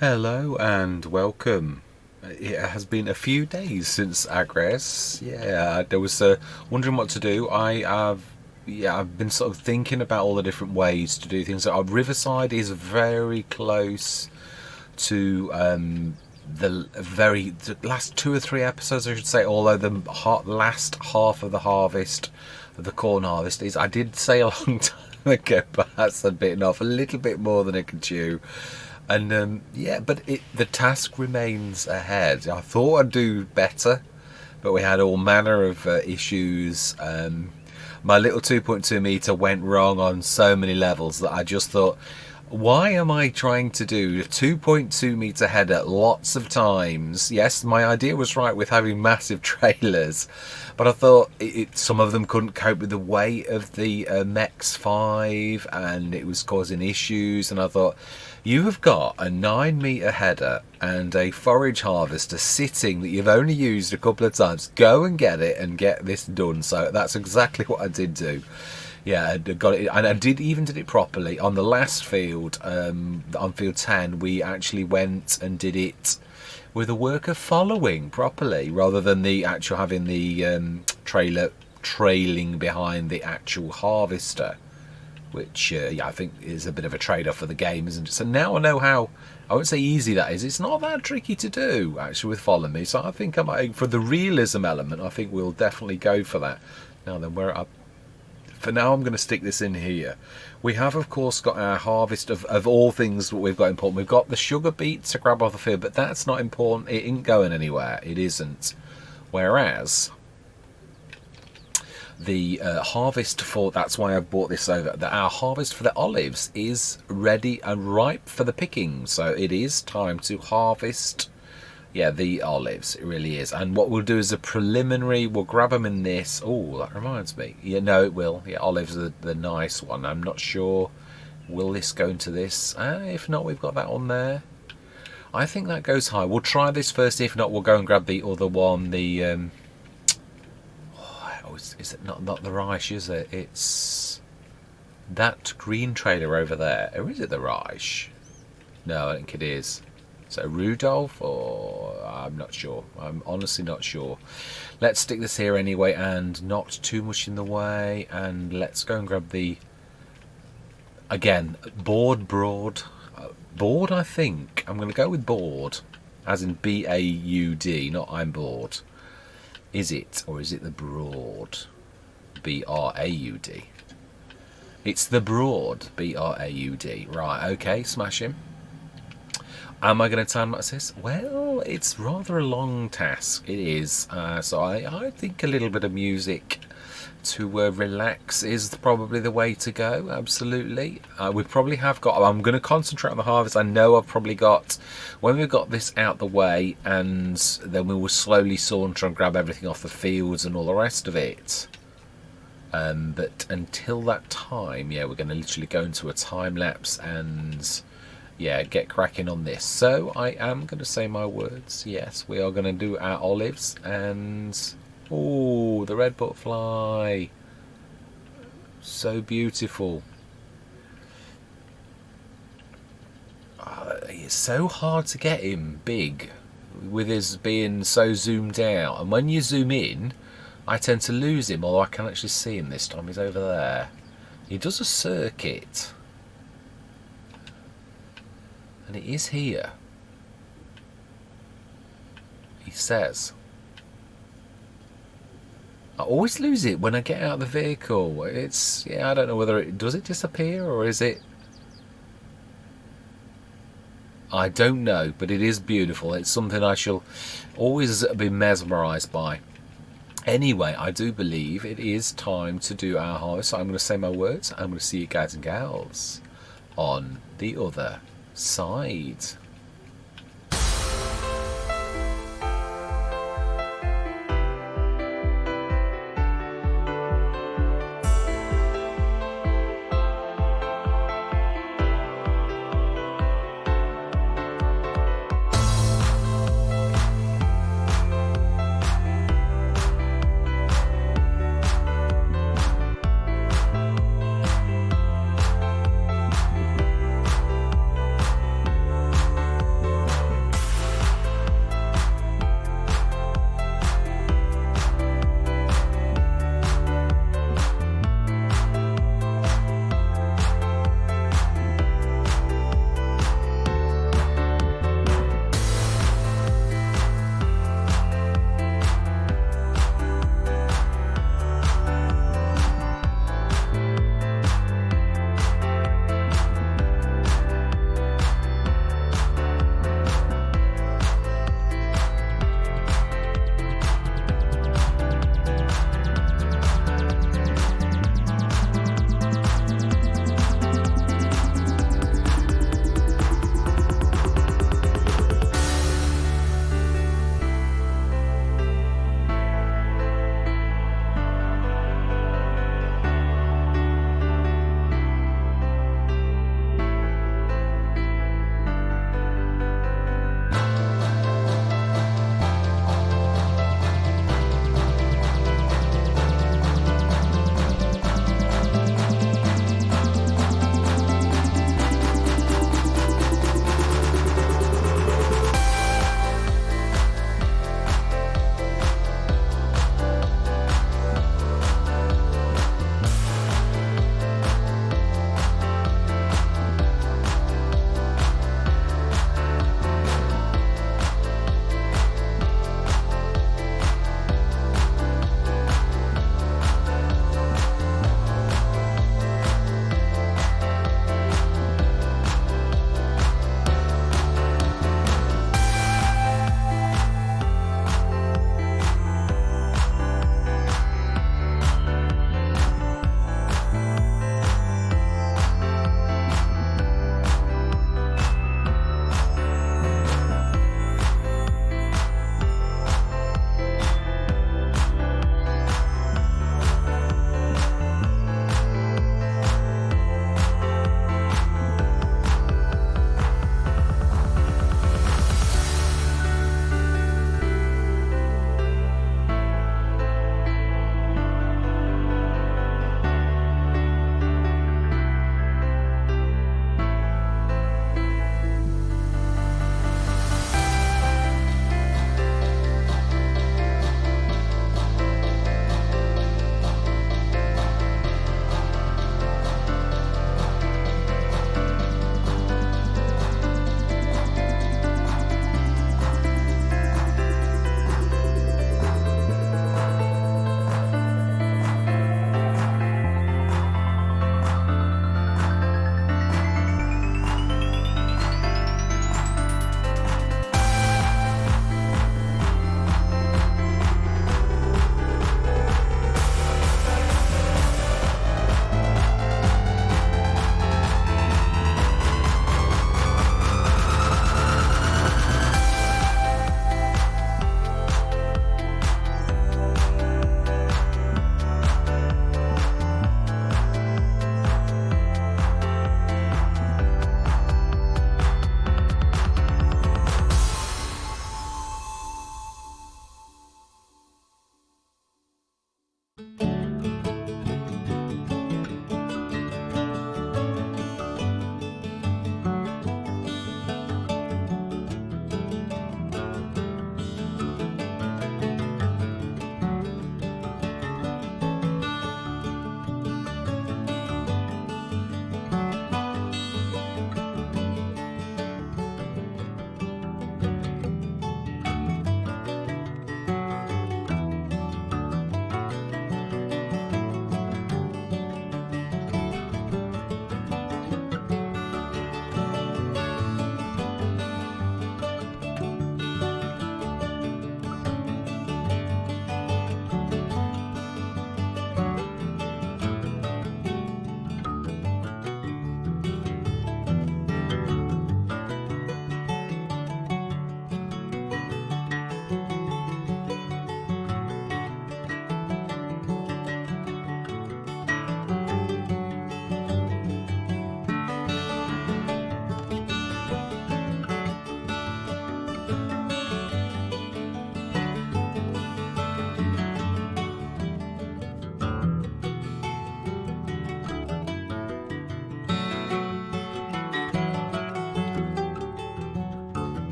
Hello and welcome. It has been a few days since Agres. Yeah, there was wondering what to do. I've been sort of thinking about all the different ways to do things. Riverside is very close to the last 2 or 3 episodes, I should say. Although the last half of the harvest, of the corn harvest, is, I did say a long time ago, but that's a bit off, a little bit more than it can chew. And but the task remains ahead. I thought I'd do better, but we had all manner of issues. My little 2.2 meter went wrong on so many levels that I just thought, why am I trying to do a 2.2 meter header lots of times? Yes, my idea was right with having massive trailers, but I thought some of them couldn't cope with the weight of the Mex 5 and it was causing issues. And I thought, you have got a 9 meter header and a forage harvester sitting that you've only used a couple of times. Go and get it and get this done. So that's exactly what I did do. Yeah, I got it, and I did it properly. On the last field, on field 10, we actually went and did it with a work of following properly, rather than the actual having the trailer trailing behind the actual harvester, which I think is a bit of a trade-off for the game, isn't it? So now I know how. I won't say easy that is. It's not that tricky to do actually with follow me. So I think for the realism element, I think we'll definitely go for that. Now then, where up. For now, I'm going to stick this in here. We have, of course, got our harvest of all things that we've got important. We've got the sugar beet to grab off the field, but that's not important. It ain't going anywhere. It isn't. Whereas the harvest for, that's why I brought this over, that our harvest for the olives is ready and ripe for the picking. So it is time to harvest, yeah, the olives. It really is. And what we'll do is a preliminary, we'll grab them in this. Oh, that reminds me. Yeah, no, it will. Yeah, olives are the nice one. I'm not sure. Will this go into this? If not, we've got that on there. I think that goes high. We'll try this first. If not, we'll go and grab the other one. The is it not the Reich, is it? It's that green trailer over there. Or is it the Reich? No, I think it is. So Rudolph, or I'm not sure. I'm honestly not sure. Let's stick this here anyway, and not too much in the way. And let's go and grab the, again, broad. Bored, I think. I'm going to go with bored, as in B-A-U-D, not I'm bored. Is it, or is it the broad? B-R-A-U-D. It's the broad, B-R-A-U-D. Right, okay, smash him. Am I going to time match this? Well, it's rather a long task. It is. So I think a little bit of music to relax is probably the way to go. Absolutely. We probably have got. I'm going to concentrate on the harvest. I know I've probably got. When we've got this out the way, and then we will slowly saunter and grab everything off the fields and all the rest of it. But until that time, yeah, we're going to literally go into a time lapse and, yeah, get cracking on this. So I am going to say my words. Yes, we are going to do our olives. And oh, the red butterfly, so beautiful. It's so hard to get him big with his being so zoomed out, and when you zoom in I tend to lose him, although I can actually see him this time. He's over there. He does a circuit. And it is here. He says. I always lose it when I get out of the vehicle. It's, yeah, I don't know whether does it disappear or is it... I don't know, but it is beautiful. It's something I shall always be mesmerised by. Anyway, I do believe it is time to do our harvest. So I'm going to say my words. I'm going to see you guys and gals on the other side.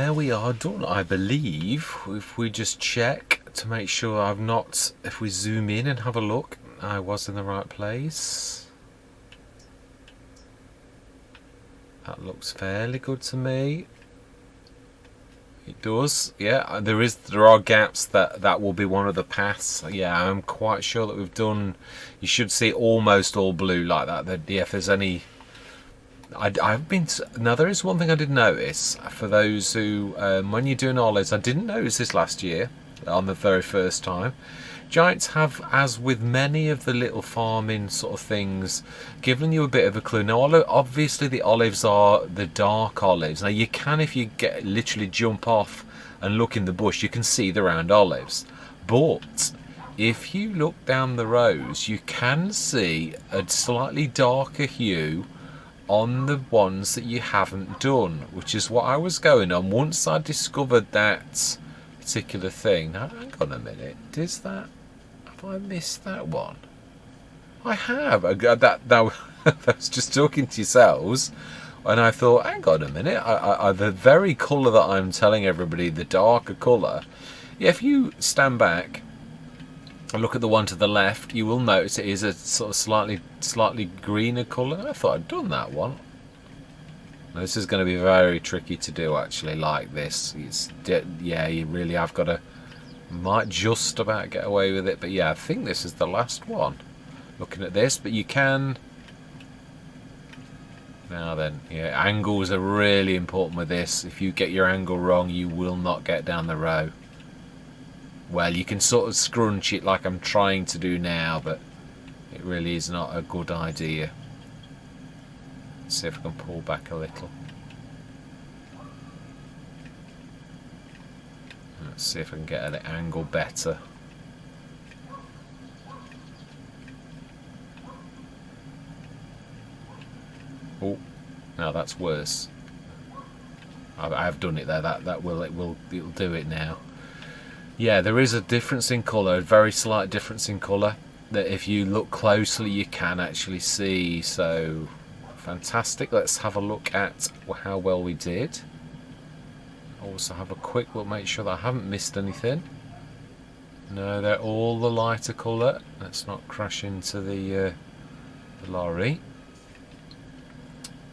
there we are done, I believe. If we just check to make sure I've not, if we zoom in and have a look, I was in the right place. That looks fairly good to me. It does, yeah. There are gaps that will be one of the paths. Yeah, I'm quite sure that we've done. You should see almost all blue like that. Yeah, if there's any, I've been. Now there is one thing I did notice for those who, when you're doing olives, I didn't notice this last year on the very first time. Giants have, as with many of the little farming sort of things, given you a bit of a clue. Now, obviously the olives are the dark olives. Now, you can, if you literally jump off and look in the bush, you can see the round olives. But if you look down the rows, you can see a slightly darker hue on the ones that you haven't done, which is what I was going on once I discovered that particular thing. Now, hang on a minute, have I missed that one? I have. That was just talking to yourselves, and I thought, hang on a minute, the very colour that I'm telling everybody, the darker colour, yeah, if you stand back and look at the one to the left, you will notice it is a sort of slightly greener colour. I thought I'd done that one. This is going to be very tricky to do, actually, like this. Yeah, you really have got to, might just about get away with it, but yeah, I think this is the last one. Looking at this, but you can. Now then, yeah, angles are really important with this. If you get your angle wrong, you will not get down the row. Well, you can sort of scrunch it like I'm trying to do now, but it really is not a good idea. Let's see if I can pull back a little. Let's see if I can get an angle better. Oh, now that's worse. I've done it there. It'll do it now. Yeah, there is a difference in colour, a very slight difference in colour that if you look closely you can actually see. So fantastic. Let's have a look at how well we did. Also have a quick look, make sure that I haven't missed anything. No, they're all the lighter colour. Let's not crash into the lorry.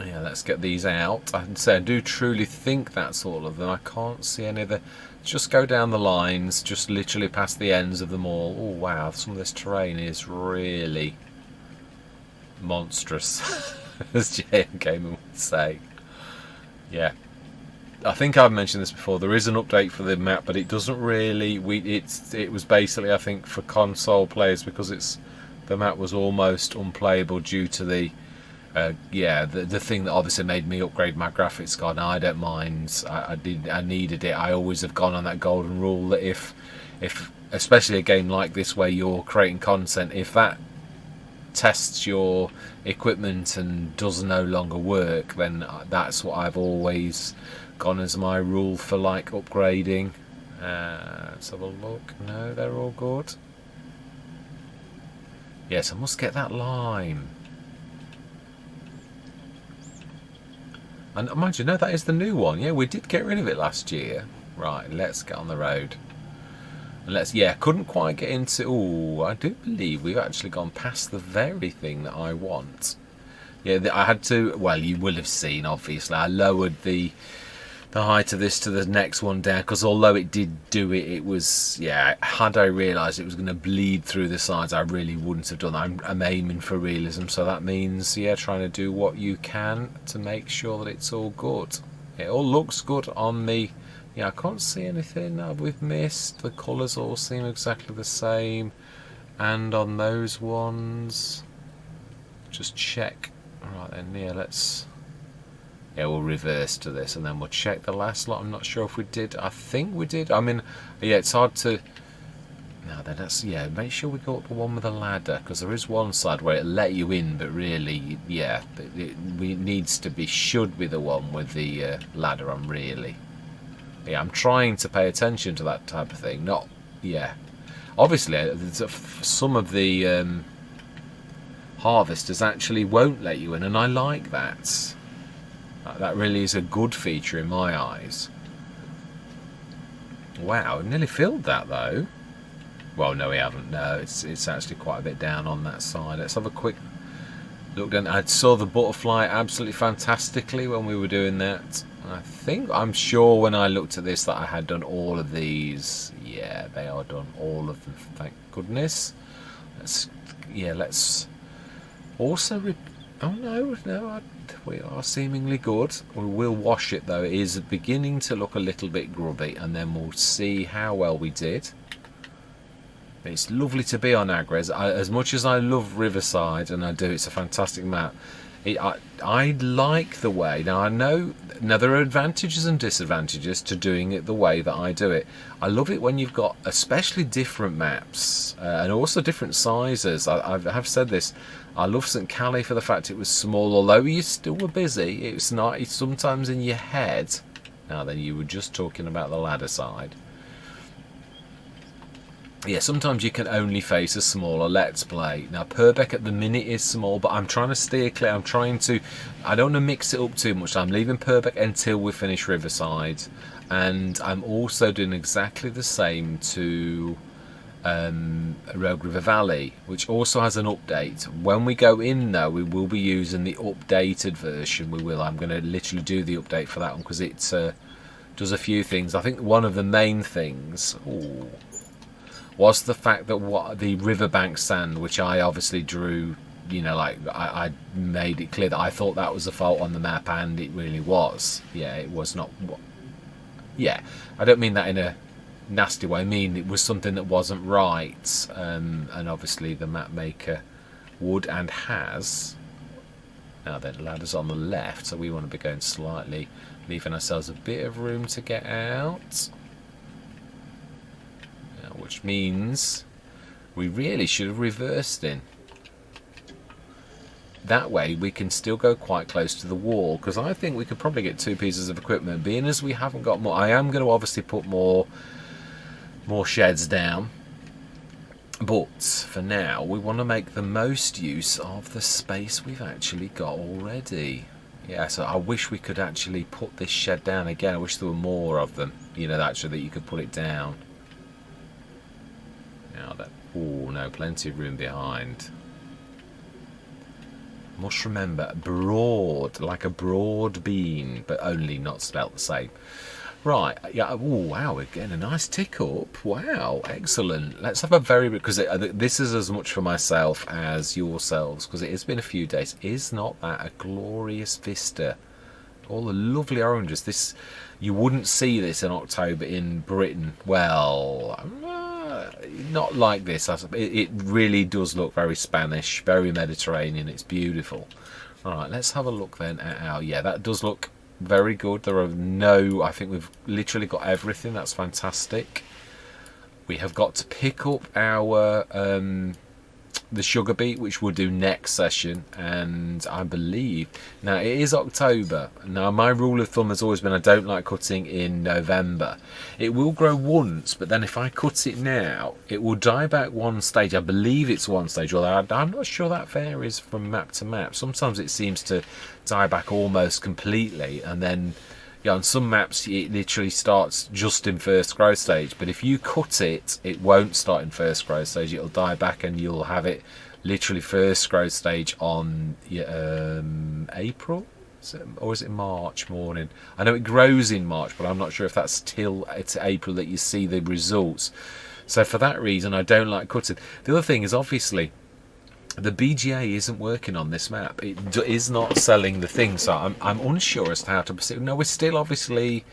Yeah, let's get these out. I can say I do truly think that's all of them. I can't see any of the. Just go down the lines, just literally past the ends of them all. Oh wow, some of this terrain is really monstrous, as JMGaming would say. Yeah, I think I've mentioned this before. There is an update for the map, but it doesn't really. It was basically, I think, for console players because the map was almost unplayable due to the. The thing that obviously made me upgrade my graphics card. Now I don't mind. I needed it. I always have gone on that golden rule that if especially a game like this where you're creating content, if that tests your equipment and does no longer work, then that's what I've always gone as my rule for like upgrading. Let's have a look. No, they're all good. Yes, I must get that lime. And mind you, no, that is the new one. Yeah, we did get rid of it last year. Right, let's get on the road. And couldn't quite get into. Oh, I do believe we've actually gone past the very thing that I want. Yeah, I had to. Well, you will have seen. Obviously, I lowered the height of this to the next one down because although it did do it, it was had I realised it was going to bleed through the sides, I really wouldn't have done that. I'm aiming for realism, so that means trying to do what you can to make sure that it's all good. It all looks good on the. I can't see anything that we've missed. The colours all seem exactly the same, and on those ones, just check. Right then, let's. Yeah, we'll reverse to this and then we'll check the last lot. I'm not sure if we did. I think we did. I mean, yeah, it's hard to. No, then that's make sure we got the one with the ladder because there is one side where it let you in, but really, it needs to be should be the one with the ladder on. Really, I'm trying to pay attention to that type of thing. Not, obviously, some of the harvesters actually won't let you in, and I like that. That really is a good feature in my eyes. Wow, nearly filled that though. Well, no, we haven't. No, it's actually quite a bit down on that side. Let's have a quick look down. I saw the butterfly absolutely fantastically when we were doing that. I'm sure when I looked at this that I had done all of these. Yeah, they are done, all of them. Thank goodness. Let's also. Oh no, we are seemingly good. We will wash it though. It is beginning to look a little bit grubby, and then we'll see how well we did. It's lovely to be on Agres. As much as I love Riverside, and I do, it's a fantastic map. I like the way. Now I know there are advantages and disadvantages to doing it the way that I do it. I love it when you've got especially different maps and also different sizes. I have said this. I love St. Calais for the fact it was small, although you still were busy. It's not. It's sometimes in your head. Now then, you were just talking about the ladder side. Yeah, sometimes you can only face a smaller Let's Play. Now, Purbeck at the minute is small, but I'm trying to steer clear. I don't want to mix it up too much. I'm leaving Purbeck until we finish Riverside. And I'm also doing exactly the same to Rogue River Valley, which also has an update. When we go in, though, we will be using the updated version. I'm going to literally do the update for that one because it does a few things. I think one of the main things... Ooh, was the fact that the riverbank sand, which I obviously drew, I made it clear that I thought that was a fault on the map, and it really was. Yeah, it was not. Yeah, I don't mean that in a nasty way. I mean it was something that wasn't right, and obviously the map maker would and has. Now then, ladders on the left, so we want to be going slightly, leaving ourselves a bit of room to get out. Which means we really should have reversed in. That way we can still go quite close to the wall, because I think we could probably get 2 pieces of equipment. Being as we haven't got more, I am going to obviously put more sheds down. But for now, we want to make the most use of the space we've actually got already. Yeah, so I wish we could actually put this shed down again. I wish there were more of them, actually, that you could put it down. Now that, oh no, plenty of room behind. Must remember, broad, like a broad bean, but only not spelt the same. Right, yeah, oh wow, we're getting a nice tick up. Wow, excellent. Let's have a because this is as much for myself as yourselves, because it has been a few days. Is not that a glorious vista? All the lovely oranges. You wouldn't see this in October in Britain. Well, not like this. It really does look very Spanish, very Mediterranean. It's beautiful. All right, let's have a look then at our... Yeah, that does look very good. I think we've literally got everything. That's fantastic. We have got to pick up our the sugar beet, which we'll do next session, and I believe now it is October. Now my rule of thumb has always been I don't like cutting in November. It will grow once, but then if I cut it now, it will die back one stage. I believe it's one stage, although I'm not sure that varies from map to map. Sometimes it seems to die back almost completely, and then on some maps it literally starts just in first growth stage, but if you cut it, it won't start in first growth stage. It'll die back and you'll have it literally first growth stage on April, or is it March morning? I know it grows in March, but I'm not sure if that's till it's April that you see the results. So for that reason, I don't like cutting. The other thing is, obviously, the BGA isn't working on this map. It is not selling the thing, so I'm unsure as to how to proceed. No, we're still obviously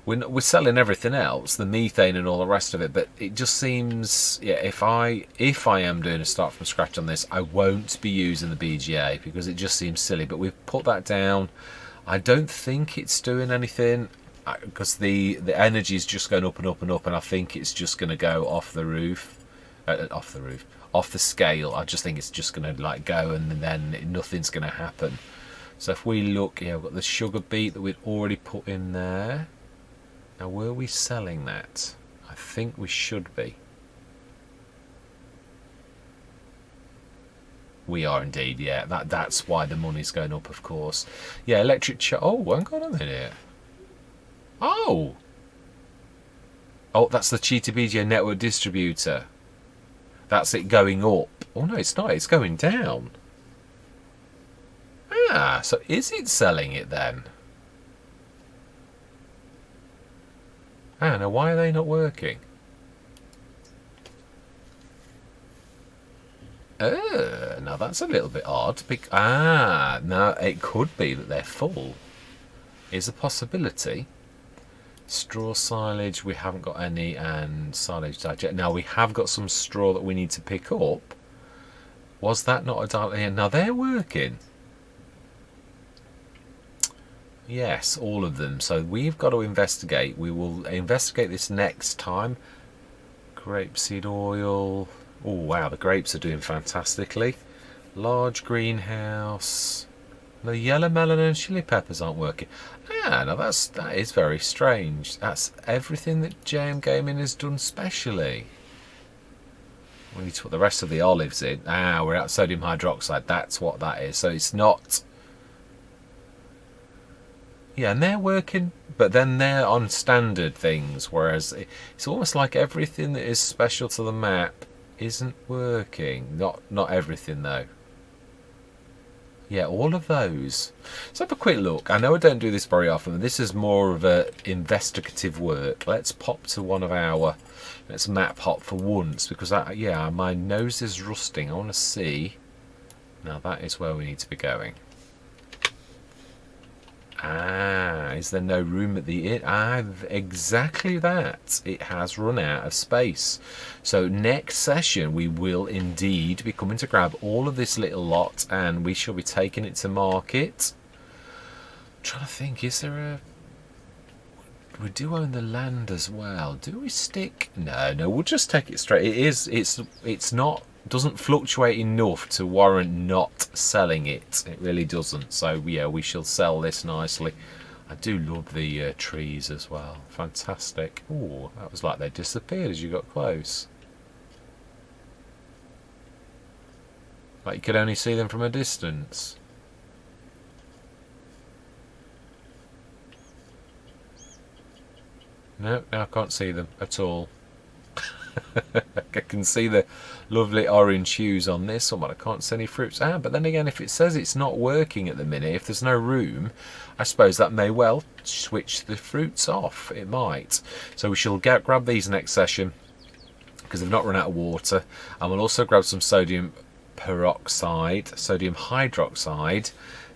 we're selling everything else, the methane and all the rest of it. But it just seems, yeah, if I am doing a start from scratch on this, I won't be using the BGA because it just seems silly. But we've put that down. I don't think it's doing anything because the energy is just going up and up and up, and I think it's just going to go off the roof. Off the scale. I just think it's just going to like go, and then nothing's going to happen. So if we look, yeah, we've got the sugar beet that we'd already put in there. Now, were we selling that? I think we should be. We are indeed, yeah. That's why the money's going up, of course. Yeah, electric oh, hang on a minute. Oh! Oh, that's the Cheetah network distributor. That's it going up. Oh no, it's not. It's going down. Ah, so is it selling it then? Ah, now why are they not working? Now that's a little bit odd. Now it could be that they're full. Is a possibility. Straw silage, we haven't got any, and silage digest. Now we have got some straw that we need to pick up. Was that not a dial? Now they're working. Yes, all of them. So we've got to investigate. We will investigate this next time. Grapeseed oil. Oh wow, the grapes are doing fantastically. Large greenhouse. The yellow melon and chili peppers aren't working. Ah, now that is very strange. That's everything that JMGaming has done specially. We need to put the rest of the olives in. Ah, we're at sodium hydroxide. That's what that is. So it's not. Yeah, and they're working, but then they're on standard things, whereas it's almost like everything that is special to the map isn't working. Not everything though. Yeah, all of those. Let's have a quick look. I know I don't do this very often. This is more of a investigative work. Let's pop to one of our. Let's map hop for once because yeah, my nose is rusting. I want to see. Now that is where we need to be going. Ah, is there no room at the inn? Ah, exactly that. It has run out of space. So next session we will indeed be coming to grab all of this little lot and we shall be taking it to market. I'm trying to think, is there a... We do own the land as well. Do we stick? No, we'll just take it straight. It's not... doesn't fluctuate enough to warrant not selling it. It really doesn't. So yeah, we shall sell this nicely. I do love the trees as well. Fantastic. Oh, that was like they disappeared as you got close. Like you could only see them from a distance. No, I can't see them at all. I can see the lovely orange hues on this one, but I can't see any fruits. But then again, if it says it's not working at the minute, if there's no room, I suppose that may well switch the fruits off. It might. So we shall grab these next session because they've not run out of water, and we'll also grab some sodium hydroxide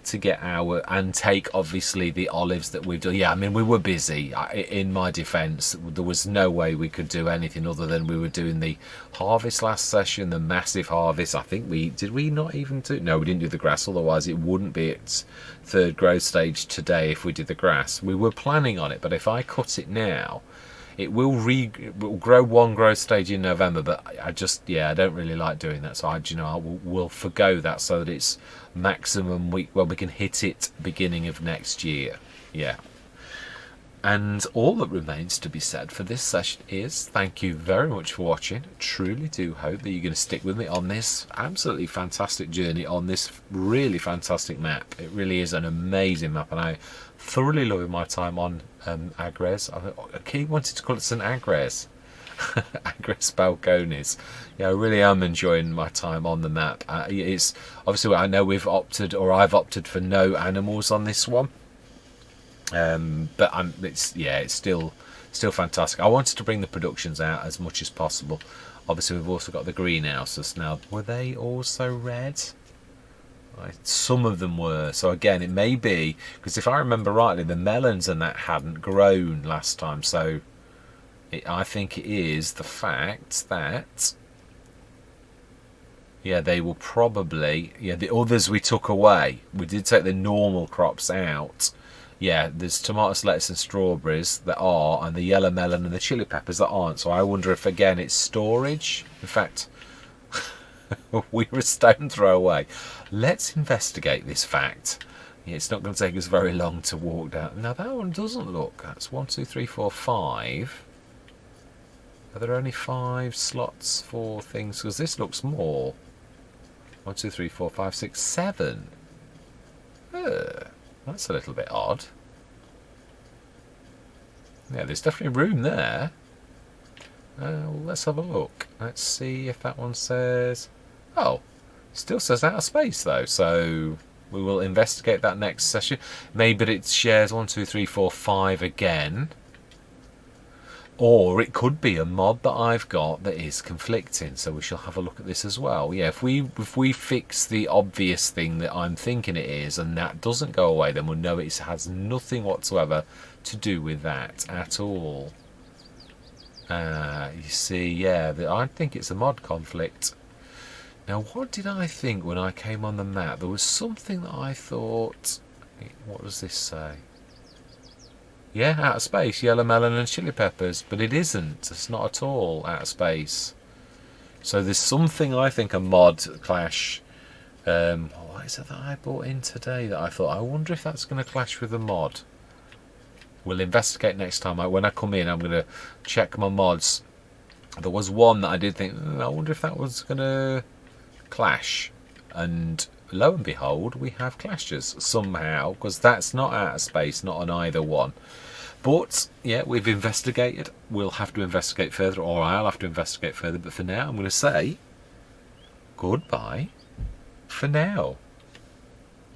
to get and take obviously the olives that we've done. Yeah, I mean we were busy. In my defence, there was no way we could do anything other than we were doing the harvest last session, the massive harvest. I think we not even do. No, we didn't do the grass. Otherwise, it wouldn't be its third growth stage today if we did the grass. We were planning on it, but if I cut it now, it will grow one growth stage in November, but I don't really like doing that. So we'll forgo that so that it's maximum we can hit it beginning of next year. Yeah. And all that remains to be said for this session is thank you very much for watching. Truly do hope that you're going to stick with me on this absolutely fantastic journey on this really fantastic map. It really is an amazing map, and I thoroughly love my time on Agres. I keep wanting to call it St Agres. Agres Balconies. Yeah, I really am enjoying my time on the map. It's obviously, I know I've opted for no animals on this one. But it's still fantastic. I wanted to bring the productions out as much as possible. Obviously we've also got the greenhouses now. Were they also red? Some of them were. So again, it may be because if I remember rightly, the melons and that hadn't grown last time. So I think it is the fact that they will probably the others we took away. We did take the normal crops out. Yeah, there's tomatoes, lettuce and strawberries that are, and the yellow melon and the chili peppers that aren't. So I wonder if again it's storage. In fact, we were a stone throw away. Let's investigate this fact. Yeah, it's not going to take us very long to walk down. Now that one doesn't look. That's 1, 2, 3, 4, 5. Are there only 5 slots for things? Because this looks more. 1, 2, 3, 4, 5, 6, 7. That's a little bit odd. Yeah, there's definitely room there. Well, let's have a look. Let's see if that one says... Oh, still says outer space though, so we will investigate that next session. Maybe it shares 1, 2, 3, 4, 5 again. Or it could be a mod that I've got that is conflicting, so we shall have a look at this as well. Yeah, if we fix the obvious thing that I'm thinking it is, and that doesn't go away, then we'll know it has nothing whatsoever to do with that at all. You see, yeah, I think it's a mod conflict. Now, what did I think when I came on the map? There was something that I thought... What does this say? Yeah, outer space, yellow melon and chili peppers, but it isn't. It's not at all outer space. So there's something, I think, a mod clash. What is it that I bought in today that I thought, I wonder if that's going to clash with the mod. We'll investigate next time. When I come in, I'm going to check my mods. There was one that I did think, I wonder if that was going to clash. And lo and behold, we have clashes somehow, because that's not outer space, not on either one. But yeah, we've investigated. We'll have to investigate further, or I'll have to investigate further. But for now, I'm going to say goodbye for now.